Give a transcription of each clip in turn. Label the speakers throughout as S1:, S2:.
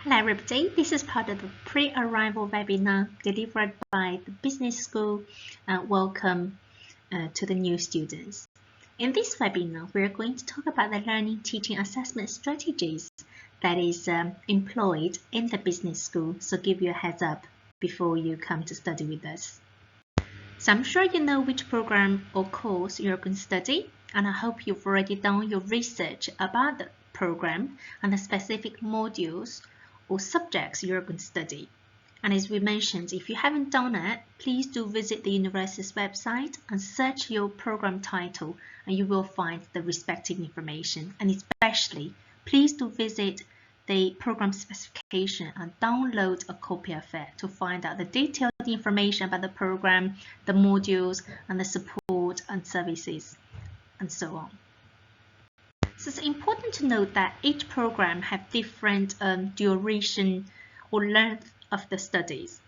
S1: Hello everybody, this is part of the pre-arrival webinar delivered by the Business School. Welcome to the new students. In this webinar, we are going to talk about the learning, teaching, assessment strategies that is employed in the business school. So give you a heads up before you come to study with us. So I'm sure you know which program or course you're going to study, and I hope you've already done your research about the program and the specific modules or subjects you're going to study. And as we mentioned, if you haven't done it, please do visit the university's website and search your program title, and you will find the respective information. And especially, please do visit the program specification and download a copy of it to find out the detailed information about the program, the modules, and the support and services, and so on. So it's important to note that each program have different duration or length of the studies.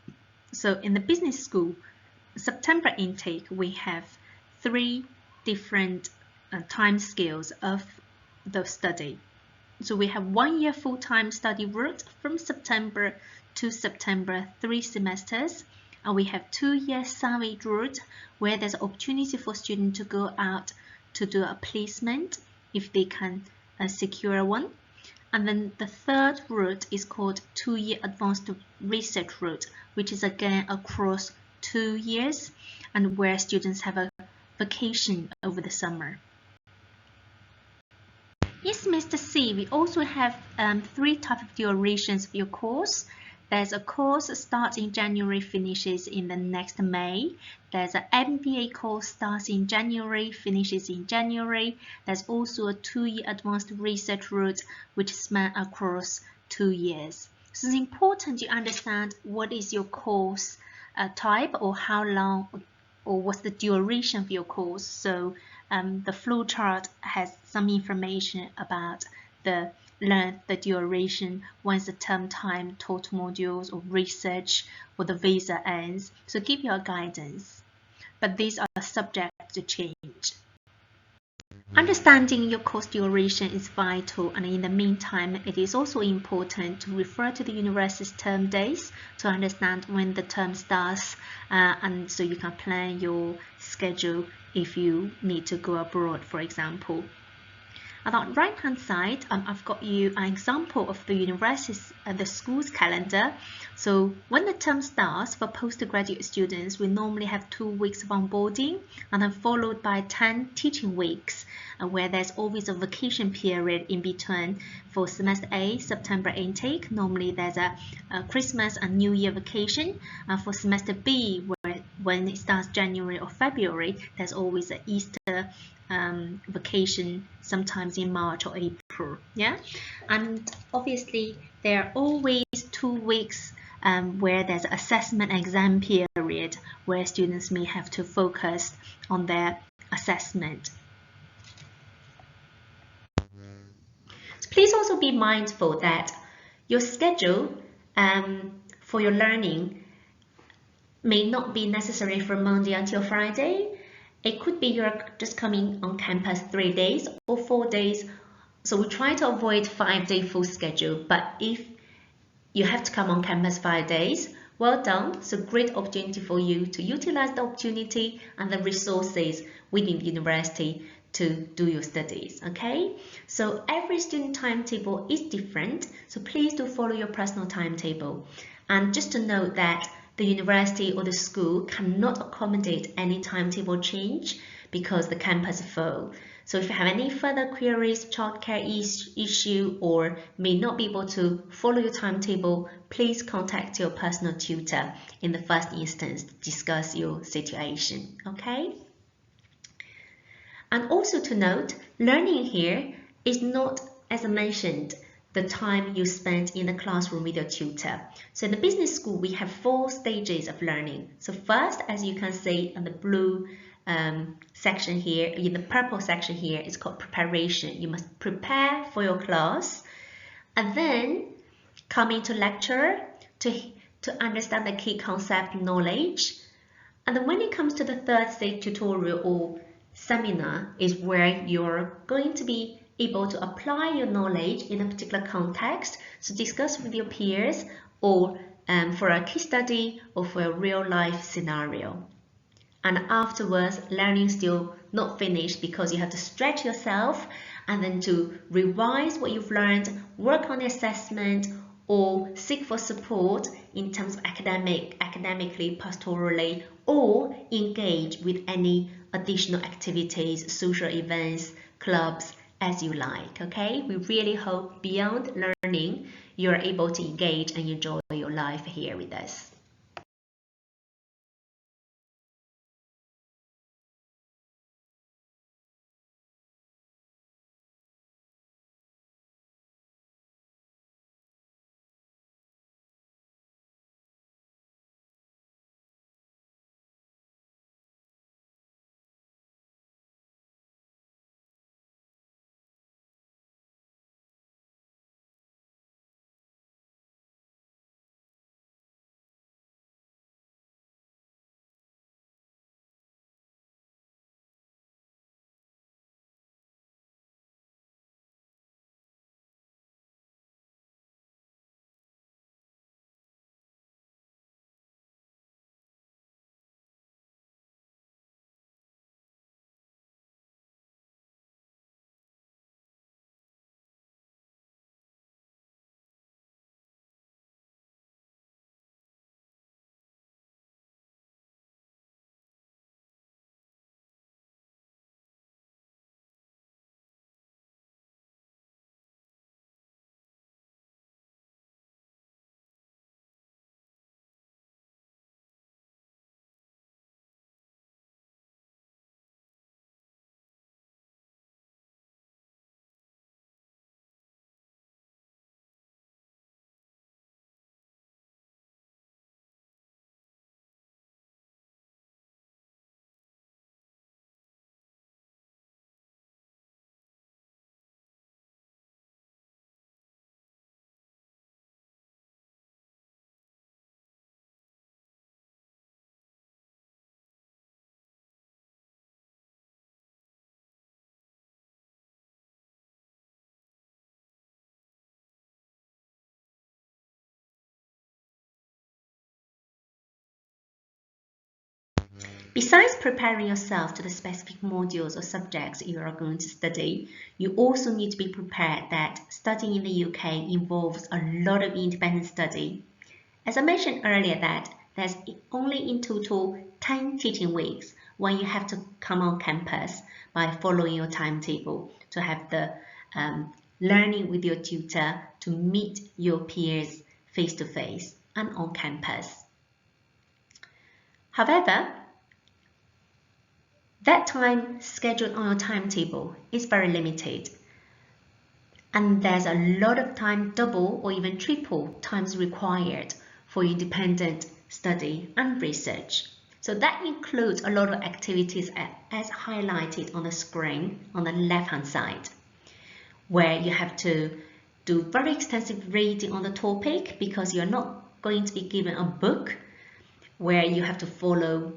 S1: So in the business school, September intake, we have 3 different time scales of the study. So we have 1 year full-time study route from September to September, 3 semesters. And we have 2 year salaried route where there's opportunity for students to go out to do a placement if they can secure one. And then the third route is called 2 year advanced research route, which is again across 2 years and where students have a vacation over the summer. In semester C, we also have 3 types of durations of your course. There's a course starts in January, finishes in the next May. There's an MBA course starts in January, finishes in January. There's also a 2 year advanced research route which spans across 2 years. So it's important you understand what is your course type, or how long or what's the duration of your course. So the flow chart has some information about the length, the duration, once the term time, total modules, or research, or the visa ends. So give your guidance. But these are subject to change. Understanding your course duration is vital, and in the meantime, it is also important to refer to the university's term days to understand when the term starts, and so you can plan your schedule if you need to go abroad, for example. And on the right hand side, I've got you an example of the university's, the school's calendar. So when the term starts for postgraduate students, we normally have 2 weeks of onboarding and then followed by 10 teaching weeks, where there's always a vacation period in between. For semester A, September intake, normally there's a Christmas and New Year vacation. For semester B, when it starts January or February, there's always an Easter vacation, sometimes in March or April. Yeah, and obviously there are always 2 weeks where there's an assessment exam period where students may have to focus on their assessment. So please also be mindful that your schedule for your learning may not be necessary from Monday until Friday. It could be you're just coming on campus 3 days or 4 days. So we try to avoid 5-day full schedule. But if you have to come on campus 5 days, well done. So great opportunity for you to utilize the opportunity and the resources within the university to do your studies. Okay, so every student timetable is different. So please do follow your personal timetable. And just to note that the university or the school cannot accommodate any timetable change because the campus is full. So if you have any further queries, childcare issue, or may not be able to follow your timetable, please contact your personal tutor in the first instance to discuss your situation. Okay? And also to note, learning here is not, as I mentioned, the time you spend in the classroom with your tutor. So in the business school, we have 4 stages of learning. So first, as you can see on the blue section here, in the purple section here, it's called preparation. You must prepare for your class and then come into lecture to understand the key concept knowledge. And then when it comes to the third stage tutorial or seminar is where you're going to be able to apply your knowledge in a particular context, to discuss with your peers, or for a case study or for a real life scenario. And afterwards, learning still not finished, because you have to stretch yourself and then to revise what you've learned, work on the assessment, or seek for support in terms of academically, pastorally, or engage with any additional activities, social events, clubs, as you like. Okay, we really hope beyond learning, you're able to engage and enjoy your life here with us. Besides preparing yourself to the specific modules or subjects you are going to study, you also need to be prepared that studying in the UK involves a lot of independent study. As I mentioned earlier, that there's only in total 10 teaching weeks when you have to come on campus by following your timetable to have the learning with your tutor, to meet your peers face to face and on campus. However, that time scheduled on your timetable is very limited, and there's a lot of time, double or even triple times required for independent study and research. So that includes a lot of activities as highlighted on the screen on the left-hand side, where you have to do very extensive reading on the topic, because you're not going to be given a book where you have to follow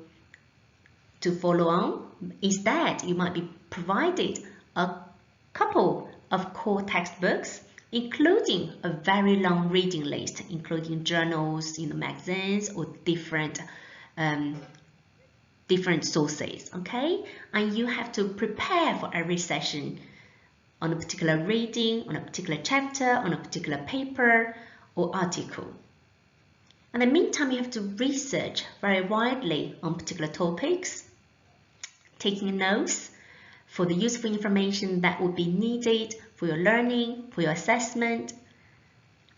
S1: on. Instead, you might be provided a couple of core textbooks, including a very long reading list, including journals, magazines, or different sources. Okay, and you have to prepare for every session on a particular reading, on a particular chapter, on a particular paper or article. In the meantime, you have to research very widely on particular topics, taking notes for the useful information that would be needed for your learning, for your assessment.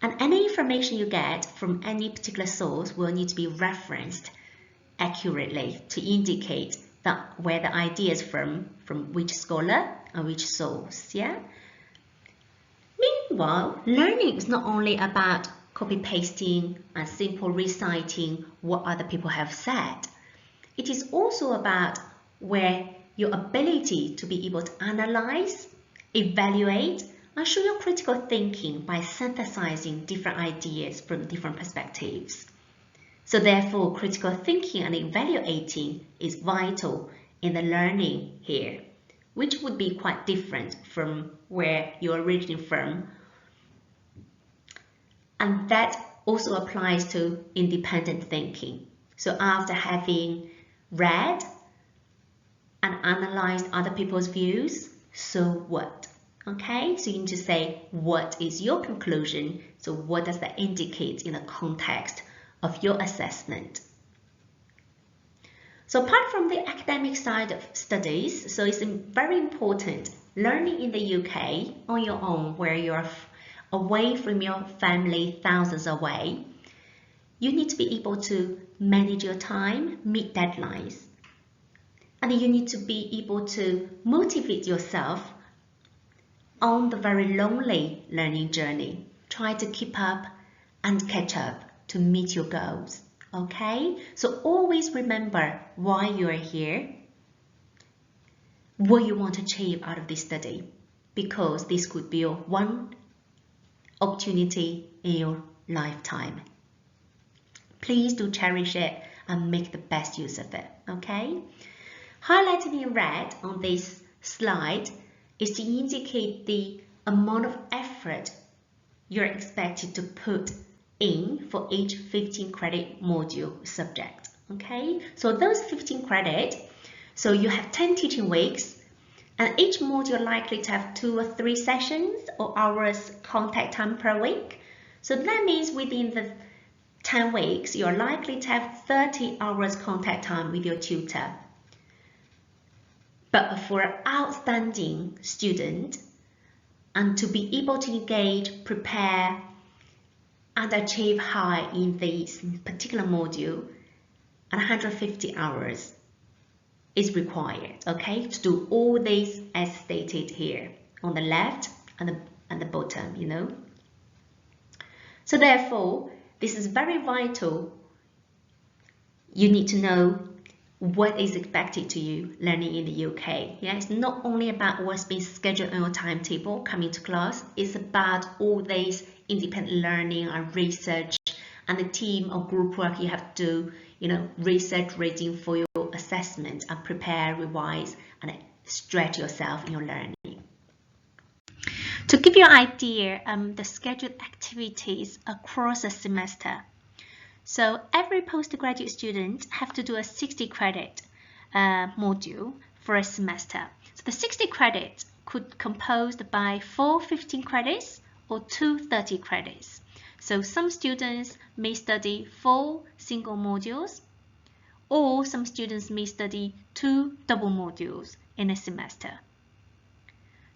S1: And any information you get from any particular source will need to be referenced accurately to indicate that where the idea is from which scholar and which source. Yeah. Meanwhile, learning is not only about copy-pasting and simple reciting what other people have said. It is also about where your ability to be able to analyze, evaluate, and show your critical thinking by synthesizing different ideas from different perspectives. So therefore, critical thinking and evaluating is vital in the learning here, which would be quite different from where you're originally from. And that also applies to independent thinking. So after having read and analyzed other people's views, so what? Okay, so you need to say, what is your conclusion? So what does that indicate in the context of your assessment? So apart from the academic side of studies, so it's very important learning in the UK on your own, where you're away from your family, thousands away. You need to be able to manage your time, meet deadlines. And you need to be able to motivate yourself on the very lonely learning journey. Try to keep up and catch up to meet your goals. Okay? So always remember why you are here, what you want to achieve out of this study, because this could be your one opportunity in your lifetime. Please do cherish it and make the best use of it. Okay? Highlighted in red on this slide is to indicate the amount of effort you're expected to put in for each 15 credit module subject. Okay, so those 15 credit, so you have 10 teaching weeks, and each module likely to have 2 or 3 sessions or hours contact time per week. So that means within the 10 weeks, you're likely to have 30 hours contact time with your tutor. But for an outstanding student, and to be able to engage, prepare, and achieve high in this particular module, 150 hours is required, okay, to do all these as stated here on the left and the bottom, you know. So therefore, this is very vital. You need to know what is expected to you learning in the UK. Yeah, it's not only about what's been scheduled on your timetable coming to class, it's about all this independent learning and research and the team or group work you have to do, you know, research, reading for your assessment and prepare, revise and stretch yourself in your learning. To give you an idea, the scheduled activities across a semester. So every postgraduate student have to do a 60 credit module for a semester. So the 60 credits could composed by 4 15 credits or 2 30 credits. So some students may study 4 single modules, or some students may study 2 double modules in a semester.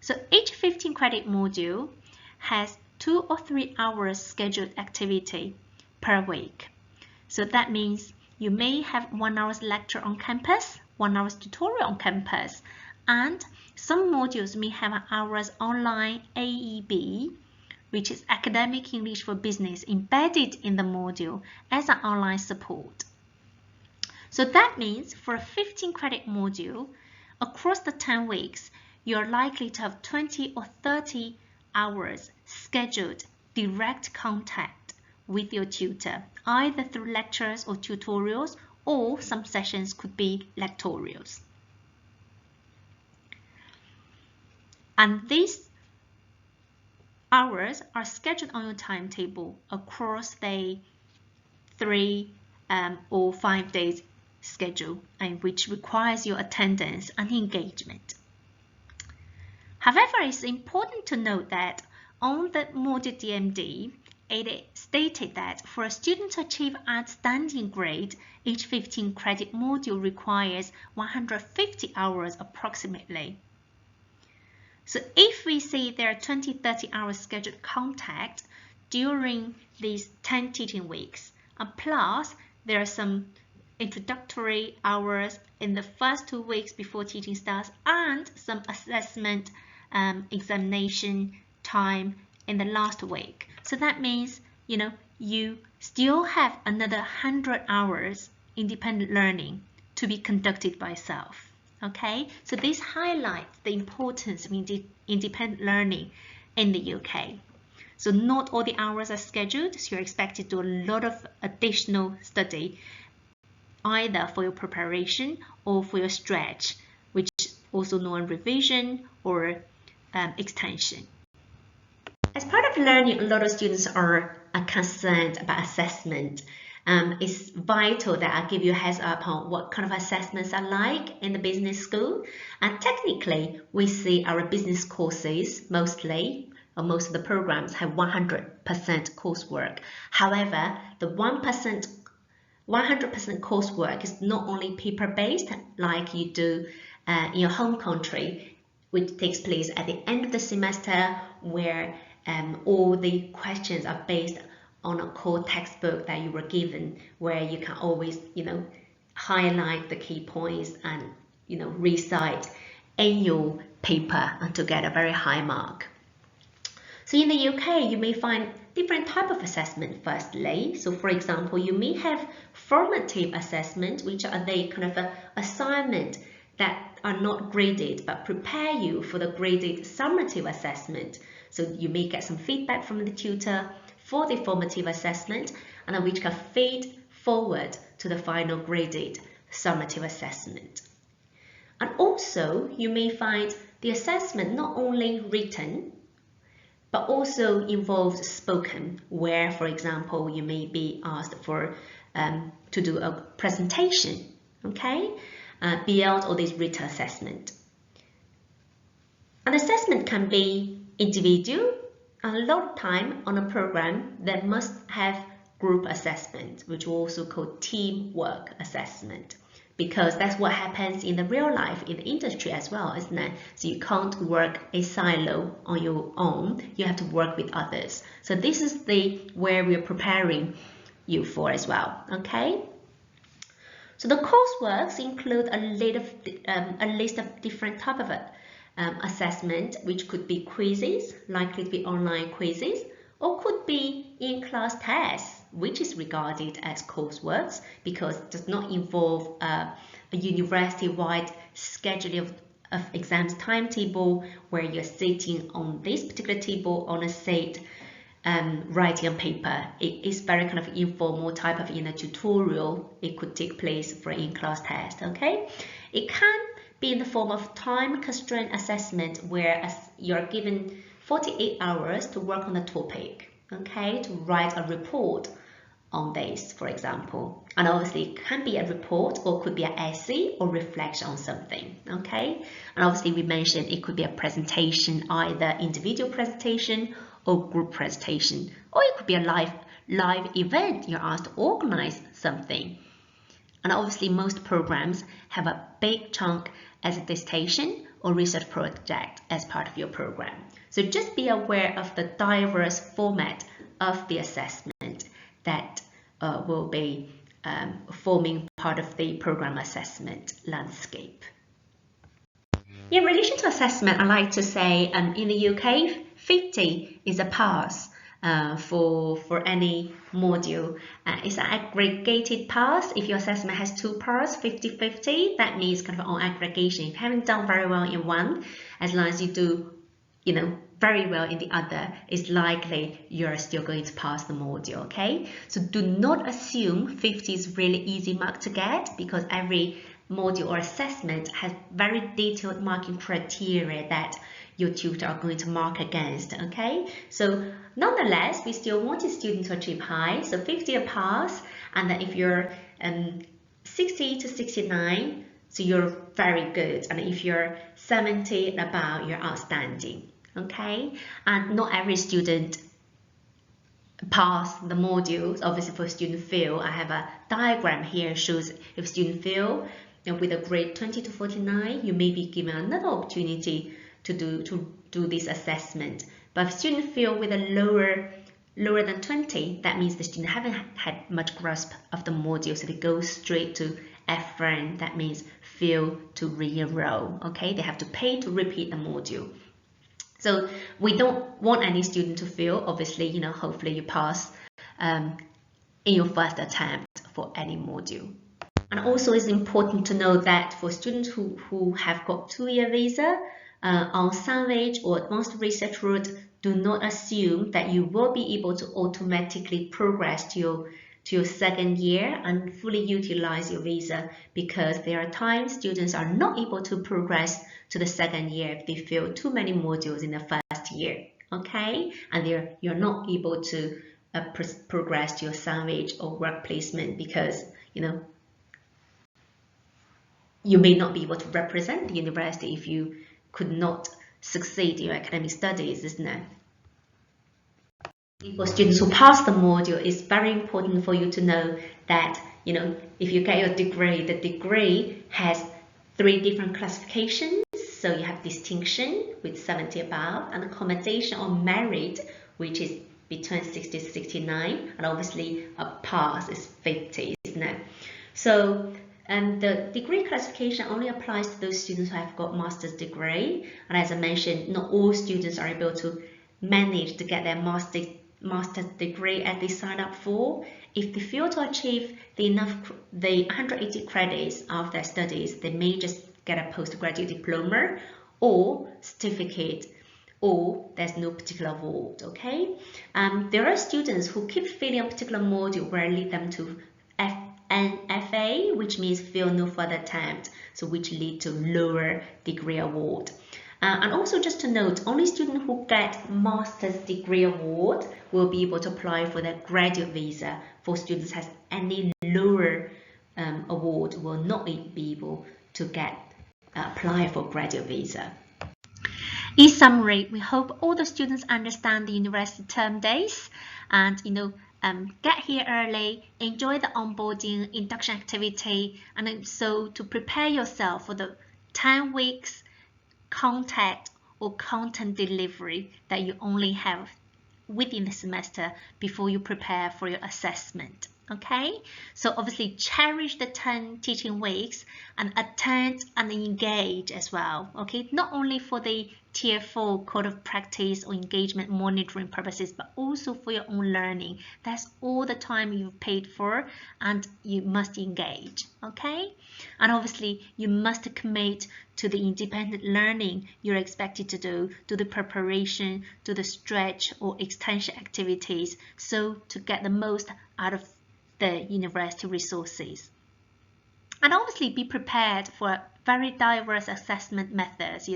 S1: So each 15 credit module has 2 or 3 hours scheduled activity per week. So that means you may have 1 hour's lecture on campus, 1 hour's tutorial on campus, and some modules may have an hour's online AEB, which is Academic English for Business, embedded in the module as an online support. So that means for a 15 credit module, across the 10 weeks, you're likely to have 20 or 30 hours scheduled direct contact with your tutor, either through lectures or tutorials, or some sessions could be lectorials. And these hours are scheduled on your timetable across the 3 or 5 days schedule, and which requires your attendance and engagement. However, it's important to note that on the module DMD, it is stated that for a student to achieve outstanding grade, each 15 credit module requires 150 hours approximately. So if we see there are 20-30 hours scheduled contact during these 10 teaching weeks, and plus there are some introductory hours in the first 2 weeks before teaching starts, and some assessment examination time in the last week. So that means, you know, you still have another 100 hours independent learning to be conducted by yourself. Okay, so this highlights the importance of independent learning in the UK. So not all the hours are scheduled, so you're expected to do a lot of additional study, either for your preparation or for your stretch, which also known as revision or extension. As part of learning, a lot of students are concerned about assessment. It's vital that I give you a heads up on what kind of assessments are like in the business school. And technically, we see our business courses mostly, or most of the programs have 100% coursework. However, the 100% coursework is not only paper-based like you do in your home country, which takes place at the end of the semester, where all the questions are based on a core textbook that you were given, where you can always, highlight the key points and, recite in your paper and to get a very high mark. So in the UK, you may find different type of assessment firstly. So for example, you may have formative assessment, which are the kind of assignment that are not graded but prepare you for the graded summative assessment. So you may get some feedback from the tutor for the formative assessment, and which can feed forward to the final graded summative assessment. And also you may find the assessment not only written but also involves spoken, where, for example, you may be asked for to do a presentation, okay, beyond all this written assessment. An assessment can be individual, and a lot of time on a program that must have group assessment, which we also call teamwork assessment, because that's what happens in the real life in the industry as well, isn't it? So you can't work a silo on your own, you have to work with others. So this is where we're preparing you for as well, okay? So the courseworks include a list of different type of assessment, which could be quizzes, likely to be online quizzes, or could be in-class tests, which is regarded as courseworks because it does not involve a university-wide scheduling of exams timetable where you're sitting on this particular table on a seat writing on paper. It is very kind of informal type of tutorial. It could take place for in-class test, okay? It can be in the form of time-constrained assessment where you're given 48 hours to work on the topic, okay, to write a report on this, for example. And obviously it can be a report or could be an essay or reflection on something, okay? And obviously we mentioned it could be a presentation, either individual presentation or group presentation, or it could be a live event. You're asked to organize something. And obviously most programs have a big chunk as a dissertation or research project as part of your program. So just be aware of the diverse format of the assessment that will be forming part of the program assessment landscape. In relation to assessment, I like to say in the UK, 50 is a pass for any module. It's an aggregated pass. If your assessment has 2 parts, 50-50, that means kind of on aggregation. If you haven't done very well in one, as long as you do very well in the other, it's likely you're still going to pass the module, okay? So do not assume 50 is really easy mark to get, because every module or assessment has very detailed marking criteria that your tutor are going to mark against, okay? So nonetheless, we still want the student to achieve high, so 50 a pass, and then if you're 60 to 69, so you're very good, and if you're 70 and above, you're outstanding. Okay, and not every student pass the modules. Obviously, for student fail, I have a diagram here shows if student fail with a grade 20 to 49, you may be given another opportunity to do this assessment. But if student fail with a lower than 20, that means the student haven't had much grasp of the module, so they go straight to F1. That means fail to re-enroll. Okay, they have to pay to repeat the module. So we don't want any student to fail. Obviously, hopefully you pass in your first attempt for any module. And also it's important to know that for students who have got 2-year visa on sandwich or advanced research route, do not assume that you will be able to automatically progress to your to your second year and fully utilize your visa, because there are times students are not able to progress to the second year if they fail too many modules in the first year, okay? And you're not able to progress to your sandwich or work placement because, you may not be able to represent the university if you could not succeed in your academic studies, isn't it? For students who pass the module, it's very important for you to know that, if you get your degree, the degree has 3 different classifications. So you have distinction with 70 above, and accommodation or merit, which is between 60 to 69, and obviously a pass is 50, isn't it? So, and the degree classification only applies to those students who have got master's degree. And as I mentioned, not all students are able to manage to get their master's degree as they sign up for. If they fail to achieve the 180 credits of their studies, they may just get a postgraduate diploma or certificate, or there's no particular award, okay? There are students who keep failing a particular module where it leads them to FA, which means fail no further attempt, so which lead to lower degree award. And also just to note, only students who get master's degree award will be able to apply for the graduate visa. For students who has any lower award will not be able to apply for graduate visa. In summary, we hope all the students understand the university term days and get here early, enjoy the onboarding induction activity, and so to prepare yourself for the 10 weeks contact or content delivery that you only have within the semester before you prepare for your assessment. Okay, so obviously cherish the 10 teaching weeks and attend and engage as well. Okay, not only for the Tier 4 code of practice or engagement monitoring purposes, but also for your own learning. That's all the time you've paid for, and you must engage. Okay, and obviously you must commit to the independent learning you're expected to do the preparation, to the stretch or extension activities, so to get the most out of the university resources. And obviously be prepared for very diverse assessment methods.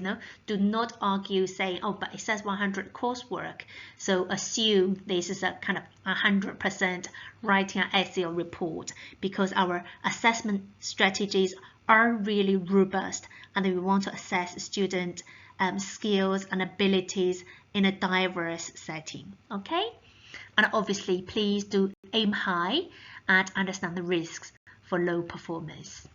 S1: Do not argue saying, oh, but it says 100 coursework, so assume this is a kind of 100% writing an essay or report, because our assessment strategies are really robust and we want to assess student skills and abilities in a diverse setting. Okay, and obviously please do aim high and understand the risks for low performance.